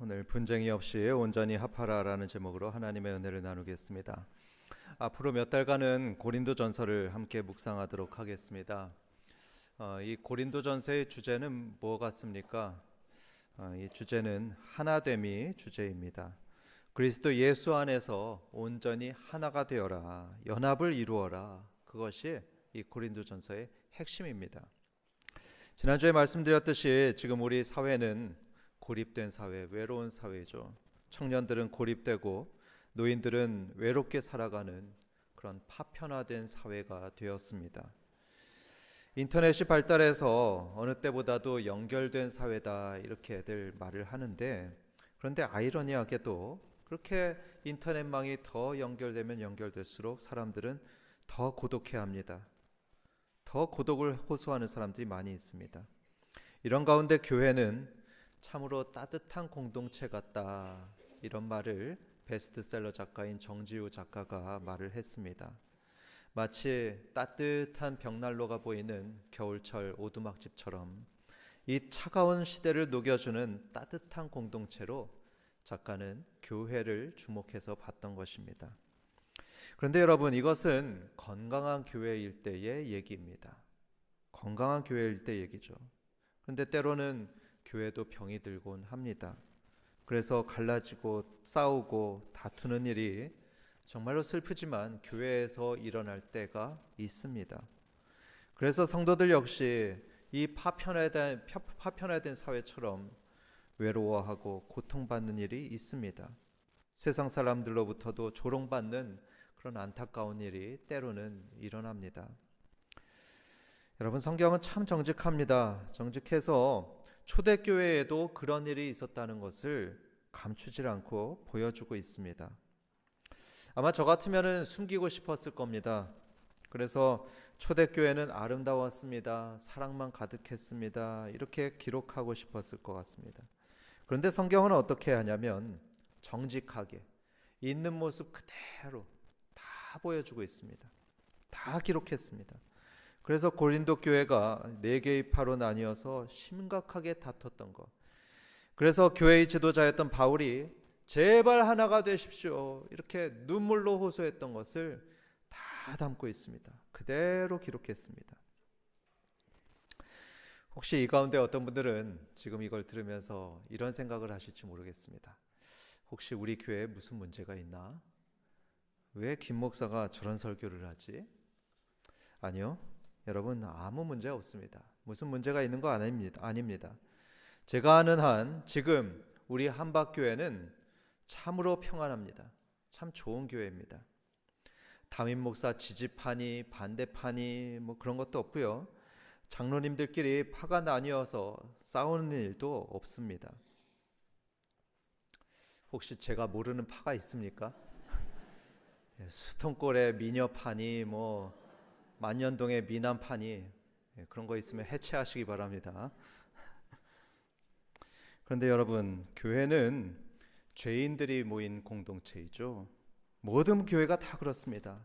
오늘 분쟁이 없이 온전히 합하라라는 제목으로 하나님의 은혜를 나누겠습니다. 앞으로 몇 달간은 고린도전서를 함께 묵상하도록 하겠습니다. 이 고린도전서의 주제는 뭐 같습니까? 이 주제는 하나됨이 주제입니다. 그리스도 예수 안에서 온전히 하나가 되어라, 연합을 이루어라. 그것이 이 고린도전서의 핵심입니다. 지난주에 말씀드렸듯이 지금 우리 사회는 고립된 사회, 외로운 사회죠. 청년들은 고립되고 노인들은 외롭게 살아가는 그런 파편화된 사회가 되었습니다. 인터넷이 발달해서 어느 때보다도 연결된 사회다 이렇게들 말을 하는데, 그런데 아이러니하게도 그렇게 인터넷망이 더 연결되면 연결될수록 사람들은 더 고독해합니다. 더 고독을 호소하는 사람들이 많이 있습니다. 이런 가운데 교회는 참으로 따뜻한 공동체 같다, 이런 말을 베스트셀러 작가인 정지우 작가가 말을 했습니다. 마치 따뜻한 벽난로가 보이는 겨울철 오두막집처럼 이 차가운 시대를 녹여주는 따뜻한 공동체로 작가는 교회를 주목해서 봤던 것입니다. 그런데 여러분, 이것은 건강한 교회일 때의 얘기입니다. 건강한 교회일 때 얘기죠. 그런데 때로는 교회도 병이 들곤 합니다. 그래서 갈라지고 싸우고 다투는 일이 정말로 슬프지만 교회에서 일어날 때가 있습니다. 그래서 성도들 역시 이 파편화된 사회처럼 외로워하고 고통받는 일이 있습니다. 세상 사람들로부터도 조롱받는 그런 안타까운 일이 때로는 일어납니다. 여러분, 성경은 참 정직합니다. 정직해서 초대교회에도 그런 일이 있었다는 것을 감추질 않고 보여주고 있습니다. 아마 저 같으면 숨기고 싶었을 겁니다. 그래서 초대교회는 아름다웠습니다, 사랑만 가득했습니다, 이렇게 기록하고 싶었을 것 같습니다. 그런데 성경은 어떻게 하냐면 정직하게 있는 모습 그대로 다 보여주고 있습니다. 다 기록했습니다. 그래서 고린도 교회가 4개의 파로 나뉘어서 심각하게 다퉜던 것, 그래서 교회의 지도자였던 바울이 제발 하나가 되십시오 이렇게 눈물로 호소했던 것을 다 담고 있습니다. 그대로 기록했습니다. 혹시 이 가운데 어떤 분들은 지금 이걸 들으면서 이런 생각을 하실지 모르겠습니다. 혹시 우리 교회에 무슨 문제가 있나? 왜 김 목사가 저런 설교를 하지? 아니요, 여러분, 아무 문제 없습니다. 무슨 문제가 있는 거 아닙니다. 제가 아는 한 지금 우리 한박교회는 참으로 평안합니다. 참 좋은 교회입니다. 담임 목사 지지파니 반대파니 뭐 그런 것도 없고요. 장로님들끼리 파가 나뉘어서 싸우는 일도 없습니다. 혹시 제가 모르는 파가 있습니까? 수통골의 미녀파니 뭐 만년동의 미남파니, 그런 거 있으면 해체하시기 바랍니다. 그런데 여러분, 교회는 죄인들이 모인 공동체이죠. 모든 교회가 다 그렇습니다.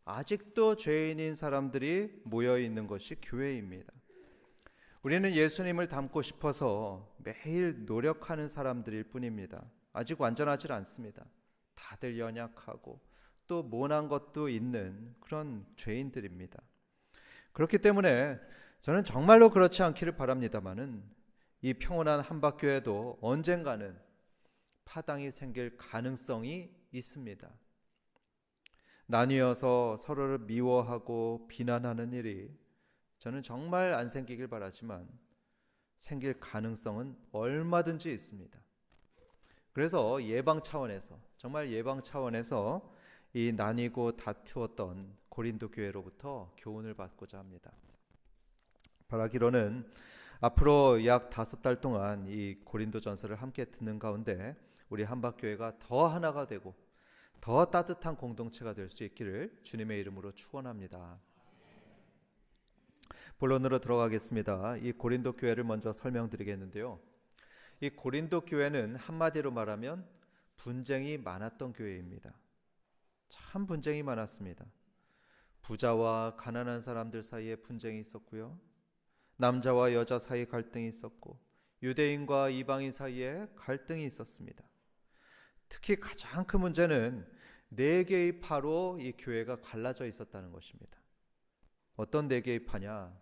아직도 죄인인 사람들이 모여 있는 것이 교회입니다. 우리는 예수님을 닮고 싶어서 매일 노력하는 사람들일 뿐입니다. 아직 완전하지 않습니다. 다들 연약하고 또 모난 것도 있는 그런 죄인들입니다. 그렇기 때문에 저는 정말로 그렇지 않기를 바랍니다마는 이 평온한 한박교회도 언젠가는 파당이 생길 가능성이 있습니다. 나뉘어서 서로를 미워하고 비난하는 일이 저는 정말 안 생기길 바라지만 생길 가능성은 얼마든지 있습니다. 그래서 예방 차원에서, 정말 예방 차원에서 이 나뉘고 다투었던 고린도 교회로부터 교훈을 받고자 합니다. 바라기로는 앞으로 약 5달 동안 이 고린도 전서를 함께 듣는 가운데 우리 한박교회가 더 하나가 되고 더 따뜻한 공동체가 될 수 있기를 주님의 이름으로 축원합니다. 본론으로 들어가겠습니다. 이 고린도 교회를 먼저 설명드리겠는데요. 이 고린도 교회는 한마디로 말하면 분쟁이 많았던 교회입니다. 참 분쟁이 많았습니다. 부자와 가난한 사람들 사이에 분쟁이 있었고요. 남자와 여자 사이 갈등이 있었고, 유대인과 이방인 사이에 갈등이 있었습니다. 특히 가장 큰 문제는 네 개의 파로 이 교회가 갈라져 있었다는 것입니다. 어떤 네 개의 파냐?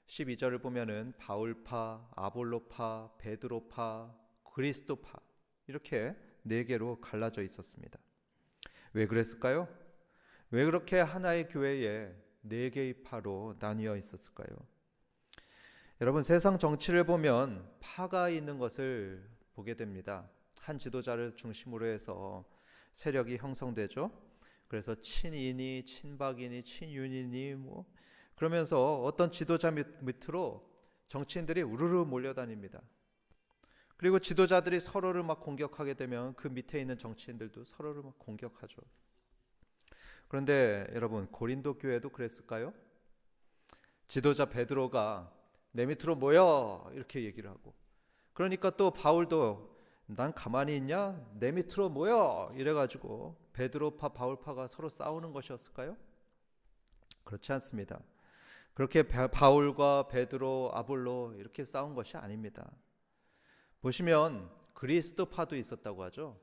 12절을 보면은 바울파, 아볼로파, 베드로파, 그리스도파 이렇게 네 개로 갈라져 있었습니다. 왜 그랬을까요? 왜 그렇게 하나의 교회에 네 개의 파로 나뉘어 있었을까요? 여러분, 세상 정치를 보면 파가 있는 것을 보게 됩니다. 한 지도자를 중심으로 해서 세력이 형성되죠. 그래서 친이니, 친박이니, 친윤이니 그러면서 어떤 지도자 밑으로 정치인들이 우르르 몰려다닙니다. 그리고 지도자들이 서로를 막 공격하게 되면 그 밑에 있는 정치인들도 서로를 막 공격하죠. 그런데 여러분, 고린도 교회도 그랬을까요? 지도자 베드로가 내 밑으로 모여 이렇게 얘기를 하고, 그러니까 또 바울도 난 가만히 있냐? 내 밑으로 모여 이래가지고 베드로파 바울파가 서로 싸우는 것이었을까요? 그렇지 않습니다. 그렇게 바울과 베드로, 아볼로 이렇게 싸운 것이 아닙니다. 보시면 그리스도파도 있었다고 하죠.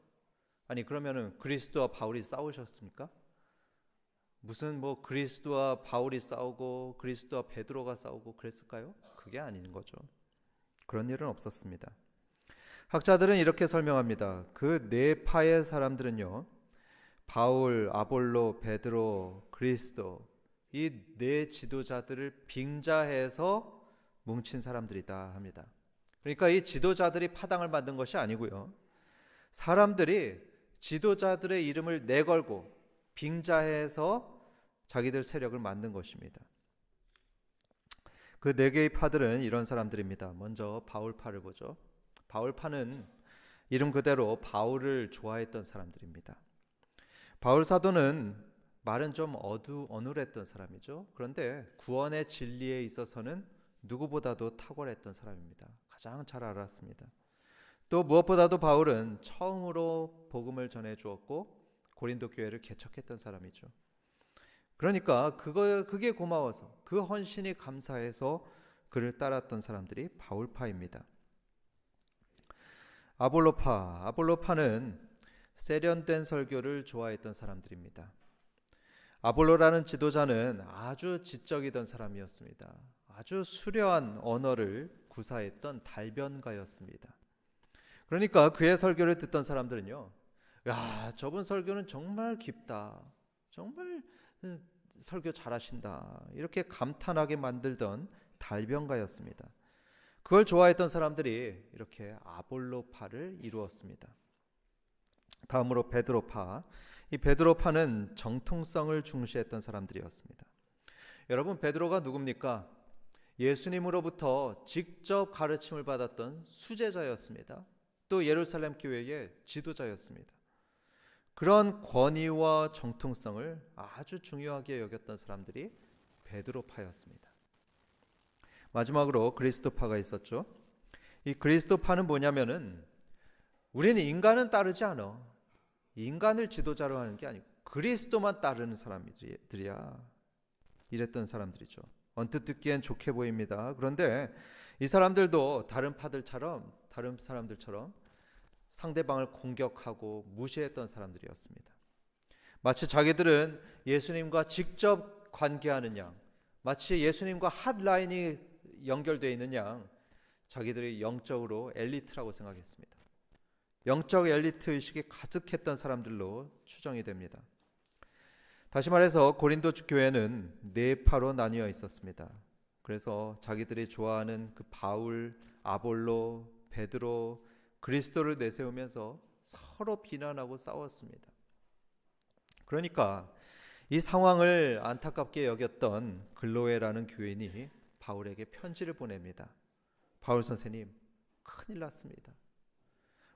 아니, 그러면은 그리스도와 바울이 싸우셨습니까? 무슨 그리스도와 바울이 싸우고 그리스도와 베드로가 싸우고 그랬을까요? 그게 아닌 거죠. 그런 일은 없었습니다. 학자들은 이렇게 설명합니다. 그 네 파의 사람들은요, 바울, 아볼로, 베드로, 그리스도 이 네 지도자들을 빙자해서 뭉친 사람들이다 합니다. 그러니까 이 지도자들이 파당을 만든 것이 아니고요, 사람들이 지도자들의 이름을 내걸고 빙자해서 자기들 세력을 만든 것입니다. 그 네 개의 파들은 이런 사람들입니다. 먼저 바울파를 보죠. 바울파는 이름 그대로 바울을 좋아했던 사람들입니다. 바울 사도는 말은 좀 어눌했던 사람이죠. 그런데 구원의 진리에 있어서는 누구보다도 탁월했던 사람입니다. 가장 잘 알았습니다. 또 무엇보다도 바울은 처음으로 복음을 전해 주었고 고린도 교회를 개척했던 사람이죠. 그러니까 그게 고마워서, 그 헌신이 감사해서 그를 따랐던 사람들이 바울파입니다. 아볼로파는 세련된 설교를 좋아했던 사람들입니다. 아볼로라는 지도자는 아주 지적이던 사람이었습니다. 아주 수려한 언어를 구사했던 달변가였습니다. 그러니까 그의 설교를 듣던 사람들은요, 야, 저분 설교는 정말 깊다, 정말 설교 잘하신다, 이렇게 감탄하게 만들던 달변가였습니다. 그걸 좋아했던 사람들이 이렇게 아볼로파를 이루었습니다. 다음으로 베드로파. 이 베드로파는 정통성을 중시했던 사람들이었습니다. 여러분, 베드로가 누굽니까? 예수님으로부터 직접 가르침을 받았던 수제자였습니다. 또 예루살렘 교회의 지도자였습니다. 그런 권위와 정통성을 아주 중요하게 여겼던 사람들이 베드로파였습니다. 마지막으로 그리스도파가 있었죠. 이 그리스도파는 뭐냐면은, 우리는 인간은 따르지 않아. 인간을 지도자로 하는 게 아니고 그리스도만 따르는 사람들이야, 이랬던 사람들이죠. 언뜻 듣기엔 좋게 보입니다. 그런데 이 사람들도 다른 사람들처럼 상대방을 공격하고 무시했던 사람들이었습니다. 마치 자기들은 예수님과 직접 관계하는 양, 마치 예수님과 핫라인이 연결되어 있는 양, 자기들이 영적으로 엘리트라고 생각했습니다. 영적 엘리트 의식이 가득했던 사람들로 추정이 됩니다. 다시 말해서 고린도 교회는 네 파로 나뉘어 있었습니다. 그래서 자기들이 좋아하는 그 바울, 아볼로, 베드로, 그리스도를 내세우면서 서로 비난하고 싸웠습니다. 그러니까 이 상황을 안타깝게 여겼던 글로에라는 교인이 바울에게 편지를 보냅니다. 바울 선생님, 큰일 났습니다.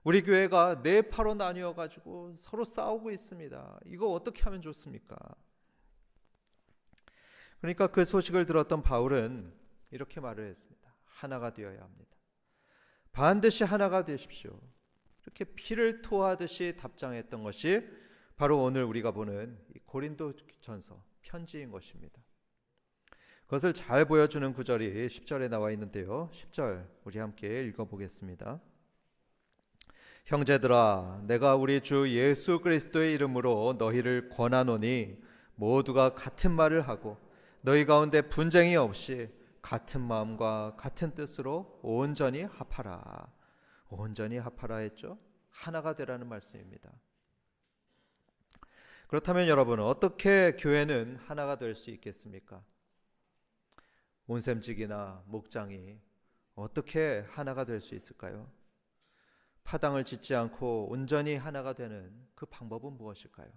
우리 교회가 네 파로 나뉘어 가지고 서로 싸우고 있습니다. 이거 어떻게 하면 좋습니까? 그러니까 그 소식을 들었던 바울은 이렇게 말을 했습니다. 하나가 되어야 합니다. 반드시 하나가 되십시오. 이렇게 피를 토하듯이 답장했던 것이 바로 오늘 우리가 보는 이 고린도전서 편지인 것입니다. 그것을 잘 보여주는 구절이 10절에 나와 있는데요. 10절 우리 함께 읽어보겠습니다. 형제들아, 내가 우리 주 예수 그리스도의 이름으로 너희를 권하노니 모두가 같은 말을 하고 너희 가운데 분쟁이 없이 같은 마음과 같은 뜻으로 온전히 합하라. 온전히 합하라 했죠. 하나가 되라는 말씀입니다. 그렇다면 여러분, 어떻게 교회는 하나가 될 수 있겠습니까? 온셈직이나 목장이 어떻게 하나가 될 수 있을까요? 파당을 짓지 않고 온전히 하나가 되는 그 방법은 무엇일까요?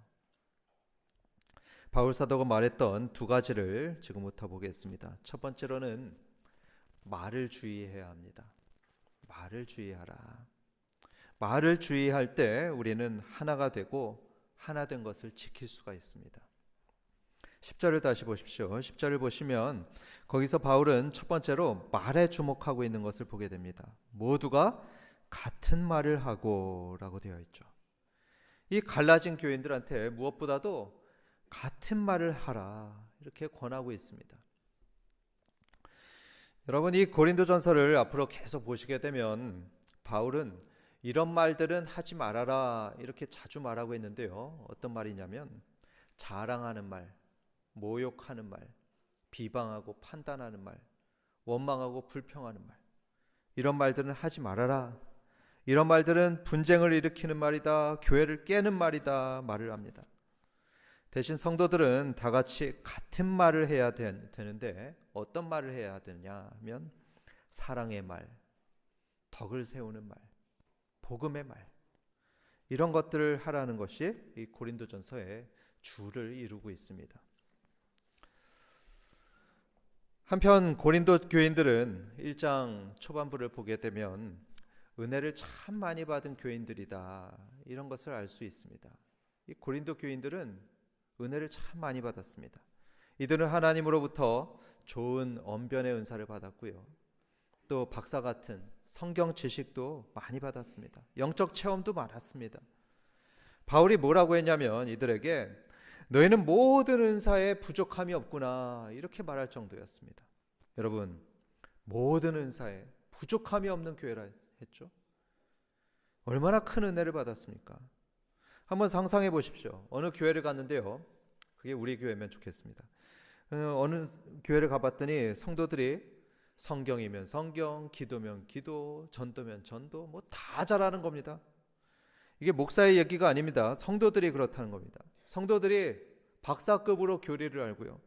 바울 사도가 말했던 두 가지를 지금부터 보겠습니다. 첫 번째로는 말을 주의해야 합니다. 말을 주의하라. 말을 주의할 때 우리는 하나가 되고 하나 된 것을 지킬 수가 있습니다. 10절을 다시 보십시오. 10절을 보시면 거기서 바울은 첫 번째로 말에 주목하고 있는 것을 보게 됩니다. 모두가 같은 말을 하고 라고 되어 있죠. 이 갈라진 교인들한테 무엇보다도 같은 말을 하라 이렇게 권하고 있습니다. 여러분, 이 고린도전서를 앞으로 계속 보시게 되면 바울은 이런 말들은 하지 말아라 이렇게 자주 말하고 있는데요. 어떤 말이냐면 자랑하는 말, 모욕하는 말, 비방하고 판단하는 말, 원망하고 불평하는 말, 이런 말들은 하지 말아라. 이런 말들은 분쟁을 일으키는 말이다, 교회를 깨는 말이다 말을 합니다. 대신 성도들은 다 같이 같은 말을 해야 되는데 어떤 말을 해야 되느냐 하면 사랑의 말, 덕을 세우는 말, 복음의 말, 이런 것들을 하라는 것이 이 고린도전서의 주를 이루고 있습니다. 한편 고린도 교인들은 1장 초반부를 보게 되면 은혜를 참 많이 받은 교인들이다 이런 것을 알 수 있습니다. 이 고린도 교인들은 은혜를 참 많이 받았습니다. 이들은 하나님으로부터 좋은 언변의 은사를 받았고요. 또 박사 같은 성경 지식도 많이 받았습니다. 영적 체험도 많았습니다. 바울이 뭐라고 했냐면 이들에게 너희는 모든 은사에 부족함이 없구나 이렇게 말할 정도였습니다. 여러분, 모든 은사에 부족함이 없는 교회라 했죠. 얼마나 큰 은혜를 받았습니까? 한번 상상해 보십시오. 어느 교회를 갔는데요. 그게 우리 교회면 좋겠습니다. 어느 교회를 가봤더니 성도들이 성경이면 성경, 기도면 기도, 전도면 전도 뭐 다 잘하는 겁니다. 이게 목사의 얘기가 아닙니다. 성도들이 그렇다는 겁니다. 성도들이 박사급으로 교리를 알고요.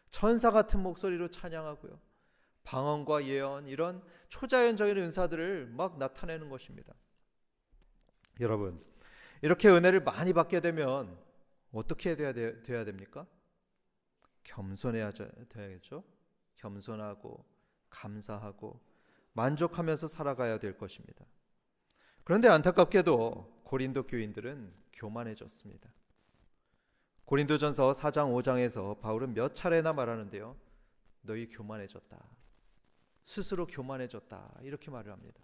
천사 같은 목소리로 찬양하고요. 방언과 예언 이런 초자연적인 은사들을 막 나타내는 것입니다. 여러분, 이렇게 은혜를 많이 받게 되면 어떻게 돼야 됩니까? 겸손해야 돼야겠죠. 겸손하고 감사하고 만족하면서 살아가야 될 것입니다. 그런데 안타깝게도 고린도 교인들은 교만해졌습니다. 고린도전서 4장 5장에서 바울은 몇 차례나 말하는데요. 너희 교만해졌다. 스스로 교만해졌다. 이렇게 말을 합니다.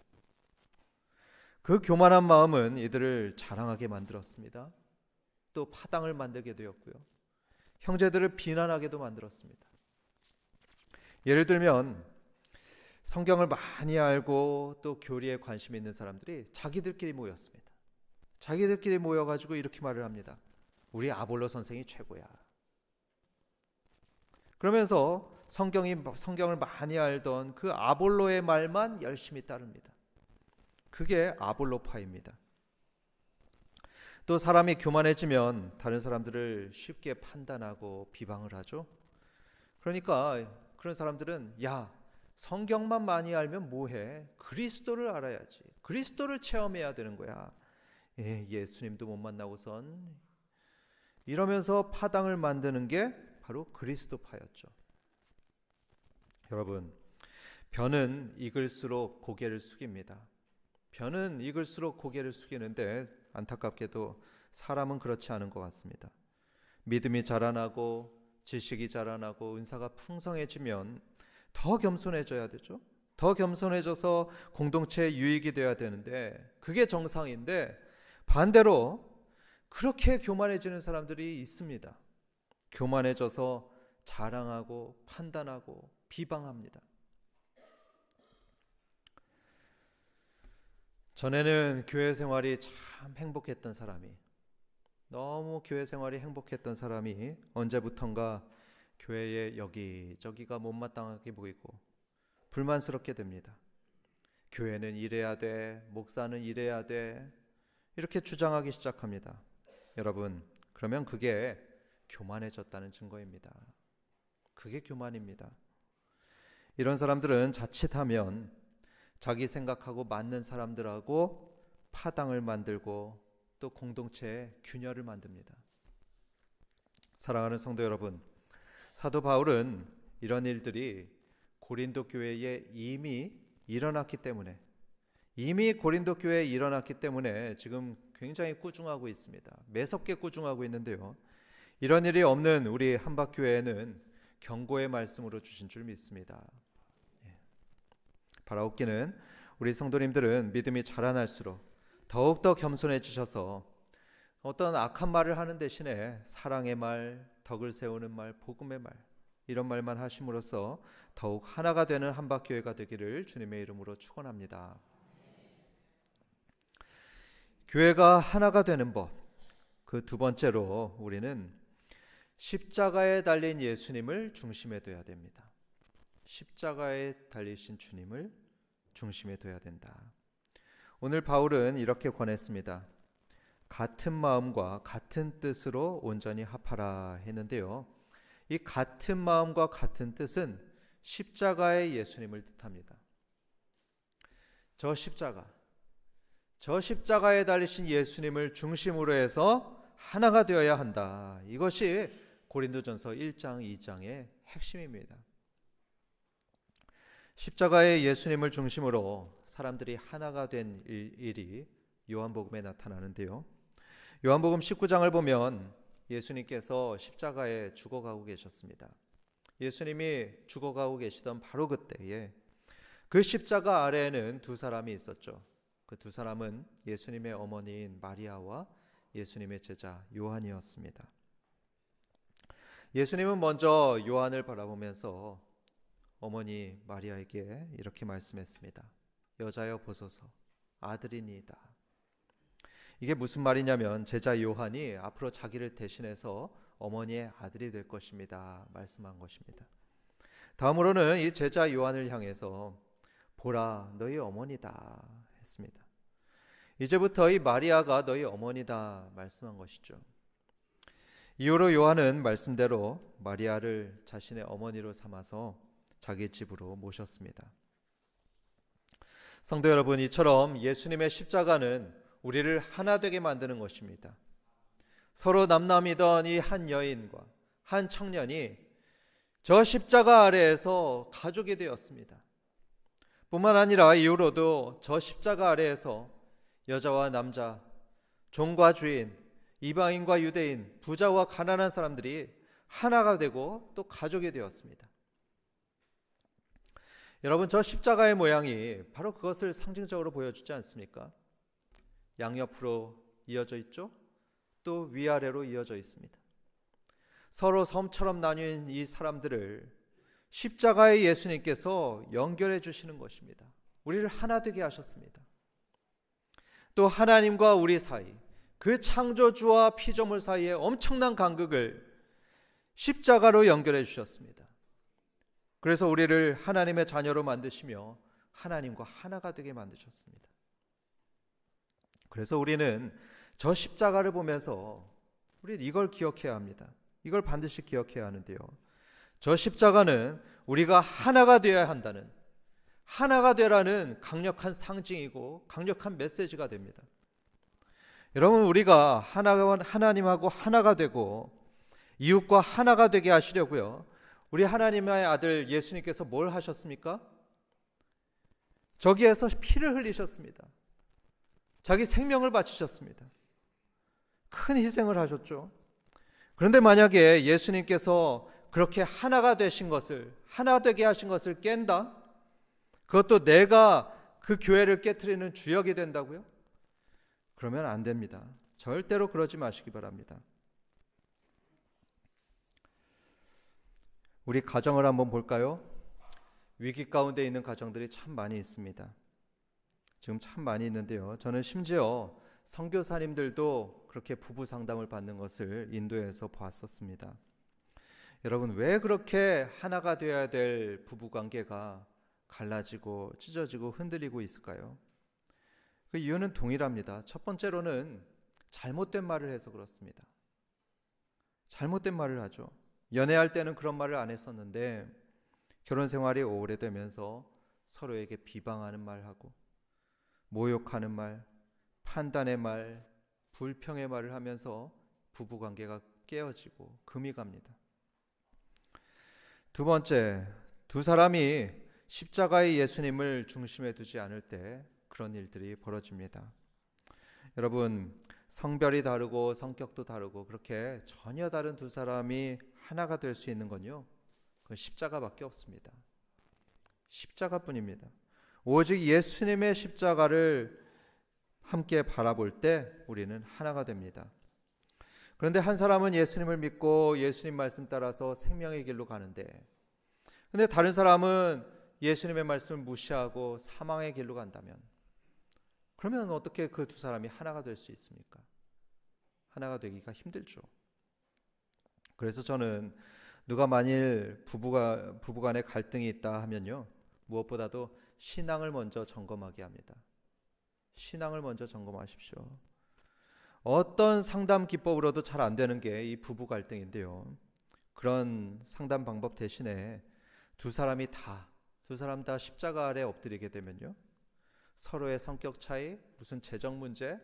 그 교만한 마음은 이들을 자랑하게 만들었습니다. 또 파당을 만들게 되었고요. 형제들을 비난하게도 만들었습니다. 예를 들면 성경을 많이 알고 또 교리에 관심 있는 사람들이 자기들끼리 모였습니다. 자기들끼리 모여가지고 이렇게 말을 합니다. 우리 아볼로 선생이 최고야. 그러면서 성경을 많이 알던 그 아볼로의 말만 열심히 따릅니다. 그게 아볼로파입니다. 또 사람이 교만해지면 다른 사람들을 쉽게 판단하고 비방을 하죠. 그러니까 그런 사람들은 야, 성경만 많이 알면 뭐해? 그리스도를 알아야지. 그리스도를 체험해야 되는 거야. 예수님도 못 만나고선 이러면서 파당을 만드는 게 바로 그리스도파였죠. 여러분, 벼는 익을수록 고개를 숙입니다. 벼는 익을수록 고개를 숙이는데 안타깝게도 사람은 그렇지 않은 것 같습니다. 믿음이 자라나고 지식이 자라나고 은사가 풍성해지면 더 겸손해져야 되죠. 더 겸손해져서 공동체의 유익이 되어야 되는데 그게 정상인데 반대로 그렇게 교만해지는 사람들이 있습니다. 교만해져서 자랑하고 판단하고 비방합니다. 전에는 교회 생활이 참 행복했던 사람이, 너무 교회 생활이 행복했던 사람이 언제부턴가 교회에 여기저기가 못마땅하게 보이고 불만스럽게 됩니다. 교회는 이래야 돼, 목사는 이래야 돼, 이렇게 주장하기 시작합니다. 여러분, 그러면 그게 교만해졌다는 증거입니다. 그게 교만입니다. 이런 사람들은 자칫하면 자기 생각하고 맞는 사람들하고 파당을 만들고 또 공동체에 균열을 만듭니다. 사랑하는 성도 여러분, 사도 바울은 이런 일들이 고린도 교회에 이미 일어났기 때문에, 지금 굉장히 꾸중하고 있습니다. 매섭게 꾸중하고 있는데요, 이런 일이 없는 우리 한박교회에는 경고의 말씀으로 주신 줄 믿습니다. 바라옵기는 우리 성도님들은 믿음이 자라날수록 더욱더 겸손해지셔서 어떤 악한 말을 하는 대신에 사랑의 말, 덕을 세우는 말, 복음의 말, 이런 말만 하심으로써 더욱 하나가 되는 한박교회가 되기를 주님의 이름으로 축원합니다. 교회가 하나가 되는 법, 그 두 번째로 우리는 십자가에 달린 예수님을 중심에 둬야 됩니다. 십자가에 달리신 주님을 중심에 둬야 된다. 오늘 바울은 이렇게 권했습니다. 같은 마음과 같은 뜻으로 온전히 합하라 했는데요, 이 같은 마음과 같은 뜻은 십자가의 예수님을 뜻합니다. 저 십자가에 달리신 예수님을 중심으로 해서 하나가 되어야 한다. 이것이 고린도전서 1장 2장의 핵심입니다. 십자가의 예수님을 중심으로 사람들이 하나가 된 일이 요한복음에 나타나는데요, 요한복음 19장을 보면 예수님께서 십자가에 죽어가고 계셨습니다. 예수님이 죽어가고 계시던 바로 그때에 그 십자가 아래에는 두 사람이 있었죠. 그 두 사람은 예수님의 어머니인 마리아와 예수님의 제자 요한이었습니다. 예수님은 먼저 요한을 바라보면서 어머니 마리아에게 이렇게 말씀했습니다. 여자여 보소서, 아들이니이다. 이게 무슨 말이냐면 제자 요한이 앞으로 자기를 대신해서 어머니의 아들이 될 것입니다 말씀한 것입니다. 다음으로는 이 제자 요한을 향해서 보라, 너희 어머니다 했습니다. 이제부터 이 마리아가 너희 어머니다 말씀한 것이죠. 이후로 요한은 말씀대로 마리아를 자신의 어머니로 삼아서 자기 집으로 모셨습니다. 성도 여러분, 이처럼 예수님의 십자가는 우리를 하나 되게 만드는 것입니다. 서로 남남이던 이 한 여인과 한 청년이 저 십자가 아래에서 가족이 되었습니다. 뿐만 아니라 이후로도 저 십자가 아래에서 여자와 남자, 종과 주인, 이방인과 유대인, 부자와 가난한 사람들이 하나가 되고 또 가족이 되었습니다. 여러분, 저 십자가의 모양이 바로 그것을 상징적으로 보여주지 않습니까? 양옆으로 이어져 있죠? 또 위아래로 이어져 있습니다. 서로 섬처럼 나뉜 이 사람들을 십자가의 예수님께서 연결해 주시는 것입니다. 우리를 하나 되게 하셨습니다. 또 하나님과 우리 사이, 그 창조주와 피조물 사이에 엄청난 간극을 십자가로 연결해 주셨습니다. 그래서 우리를 하나님의 자녀로 만드시며 하나님과 하나가 되게 만드셨습니다. 그래서 우리는 저 십자가를 보면서 우리는 이걸 기억해야 합니다. 이걸 반드시 기억해야 하는데요, 저 십자가는 우리가 하나가 되어야 한다는, 하나가 되라는 강력한 상징이고 강력한 메시지가 됩니다. 여러분, 우리가 하나님하고 하나가 되고 이웃과 하나가 되게 하시려고요, 우리 하나님의 아들 예수님께서 뭘 하셨습니까? 저기에서 피를 흘리셨습니다. 자기 생명을 바치셨습니다. 큰 희생을 하셨죠. 그런데 만약에 예수님께서 그렇게 하나가 되신 것을, 하나 되게 하신 것을 깬다? 그것도 내가 그 교회를 깨트리는 주역이 된다고요? 그러면 안 됩니다. 절대로 그러지 마시기 바랍니다. 우리 가정을 한번 볼까요? 위기 가운데 있는 가정들이 참 많이 있습니다. 지금 참 많이 있는데요. 저는 심지어 선교사님들도 그렇게 부부 상담을 받는 것을 인도에서 봤었습니다. 여러분, 왜 그렇게 하나가 되어야 될 부부 관계가 갈라지고 찢어지고 흔들리고 있을까요? 그 이유는 동일합니다. 첫 번째로는 잘못된 말을 해서 그렇습니다. 잘못된 말을 하죠. 연애할 때는 그런 말을 안 했었는데 결혼 생활이 오래되면서 서로에게 비방하는 말하고 모욕하는 말, 판단의 말, 불평의 말을 하면서 부부관계가 깨어지고 금이 갑니다. 두 번째, 두 사람이 십자가의 예수님을 중심에 두지 않을 때 그런 일들이 벌어집니다. 여러분, 성별이 다르고 성격도 다르고 그렇게 전혀 다른 두 사람이 하나가 될 수 있는 건요, 그건 십자가밖에 없습니다. 십자가뿐입니다. 오직 예수님의 십자가를 함께 바라볼 때 우리는 하나가 됩니다. 그런데 한 사람은 예수님을 믿고 예수님 말씀 따라서 생명의 길로 가는데, 근데 다른 사람은 예수님의 말씀을 무시하고 사망의 길로 간다면, 그러면 어떻게 그 두 사람이 하나가 될 수 있습니까? 하나가 되기가 힘들죠. 그래서 저는 누가 만일 부부간에 갈등이 있다 하면요, 무엇보다도 신앙을 먼저 점검하게 합니다. 신앙을 먼저 점검하십시오. 어떤 상담 기법으로도 잘 안 되는 게 이 부부 갈등인데요. 그런 상담 방법 대신에 두 사람 다 십자가 아래 엎드리게 되면요, 서로의 성격 차이, 무슨 재정 문제,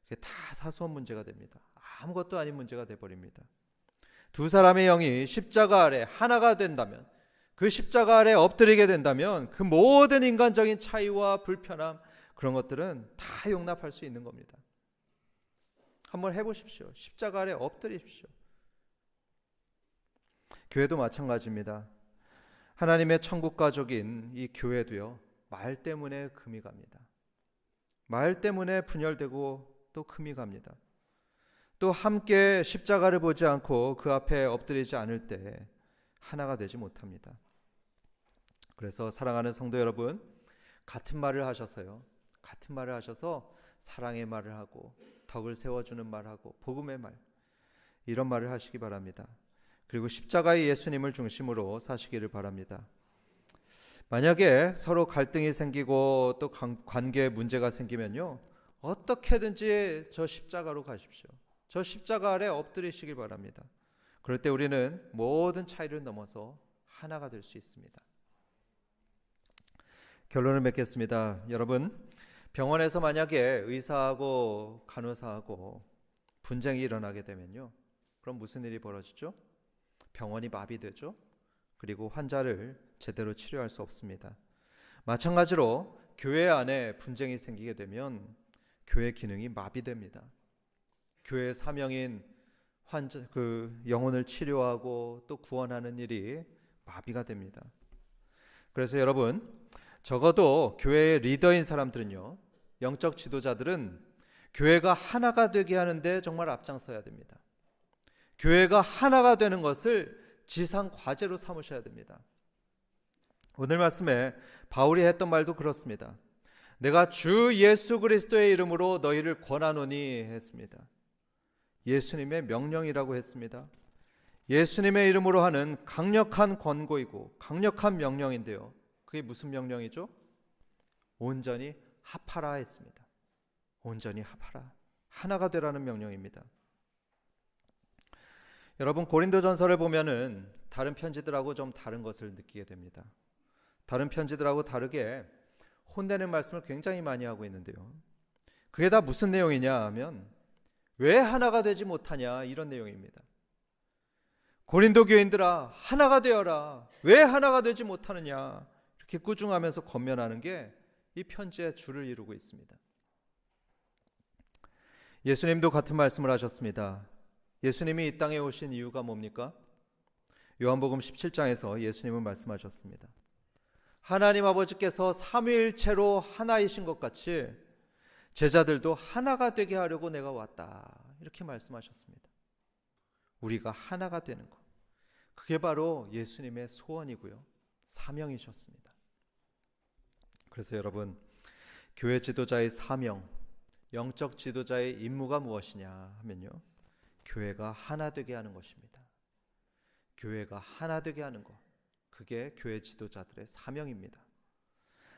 그게 다 사소한 문제가 됩니다. 아무것도 아닌 문제가 돼버립니다. 두 사람의 영이 십자가 아래 하나가 된다면, 그 십자가 아래 엎드리게 된다면 그 모든 인간적인 차이와 불편함, 그런 것들은 다 용납할 수 있는 겁니다. 한번 해보십시오. 십자가 아래 엎드리십시오. 교회도 마찬가지입니다. 하나님의 천국 가족인 이 교회도요, 말 때문에 금이 갑니다. 말 때문에 분열되고 또 금이 갑니다. 또 함께 십자가를 보지 않고 그 앞에 엎드리지 않을 때 하나가 되지 못합니다. 그래서 사랑하는 성도 여러분, 같은 말을 하셔서 사랑의 말을 하고 덕을 세워주는 말하고 복음의 말, 이런 말을 하시기 바랍니다. 그리고 십자가의 예수님을 중심으로 사시기를 바랍니다. 만약에 서로 갈등이 생기고 또 관계에 문제가 생기면요, 어떻게든지 저 십자가로 가십시오. 저 십자가 아래 엎드리시길 바랍니다. 그럴 때 우리는 모든 차이를 넘어서 하나가 될 수 있습니다. 결론을 맺겠습니다. 여러분, 병원에서 만약에 의사하고 간호사하고 분쟁이 일어나게 되면요, 그럼 무슨 일이 벌어지죠? 병원이 마비되죠. 그리고 환자를 제대로 치료할 수 없습니다. 마찬가지로 교회 안에 분쟁이 생기게 되면 교회 기능이 마비됩니다. 교회의 사명인 영혼을 치료하고 또 구원하는 일이 마비가 됩니다. 그래서 여러분, 적어도 교회의 리더인 사람들은요, 영적 지도자들은 교회가 하나가 되게 하는데 정말 앞장서야 됩니다. 교회가 하나가 되는 것을 지상 과제로 삼으셔야 됩니다. 오늘 말씀에 바울이 했던 말도 그렇습니다. 내가 주 예수 그리스도의 이름으로 너희를 권하노니 했습니다. 예수님의 명령이라고 했습니다. 예수님의 이름으로 하는 강력한 권고이고 강력한 명령인데요, 그게 무슨 명령이죠? 온전히 합하라 했습니다. 온전히 합하라, 하나가 되라는 명령입니다. 여러분, 고린도전서를 보면은 다른 편지들하고 좀 다른 것을 느끼게 됩니다. 다른 편지들하고 다르게 혼내는 말씀을 굉장히 많이 하고 있는데요, 그게 다 무슨 내용이냐 하면 왜 하나가 되지 못하냐, 이런 내용입니다. 고린도 교인들아, 하나가 되어라. 왜 하나가 되지 못하느냐, 이렇게 꾸중하면서 권면하는 게 이 편지의 줄을 이루고 있습니다. 예수님도 같은 말씀을 하셨습니다. 예수님이 이 땅에 오신 이유가 뭡니까? 요한복음 17장에서 예수님은 말씀하셨습니다. 하나님 아버지께서 삼위일체로 하나이신 것 같이 제자들도 하나가 되게 하려고 내가 왔다, 이렇게 말씀하셨습니다. 우리가 하나가 되는 것, 그게 바로 예수님의 소원이고요. 사명이셨습니다. 그래서 여러분, 교회 지도자의 사명, 영적 지도자의 임무가 무엇이냐 하면요, 교회가 하나 되게 하는 것입니다. 교회가 하나 되게 하는 것, 그게 교회 지도자들의 사명입니다.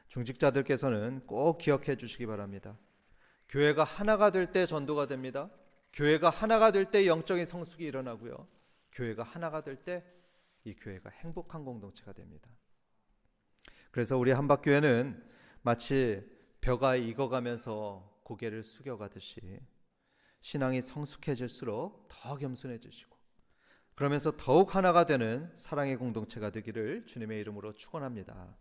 중직자들께서는 꼭 기억해 주시기 바랍니다. 교회가 하나가 될 때 전도가 됩니다. 교회가 하나가 될 때 영적인 성숙이 일어나고요. 교회가 하나가 될 때 이 교회가 행복한 공동체가 됩니다. 그래서 우리 한박교회는 마치 벼가 익어가면서 고개를 숙여가듯이 신앙이 성숙해질수록 더 겸손해지시고, 그러면서 더욱 하나가 되는 사랑의 공동체가 되기를 주님의 이름으로 축원합니다.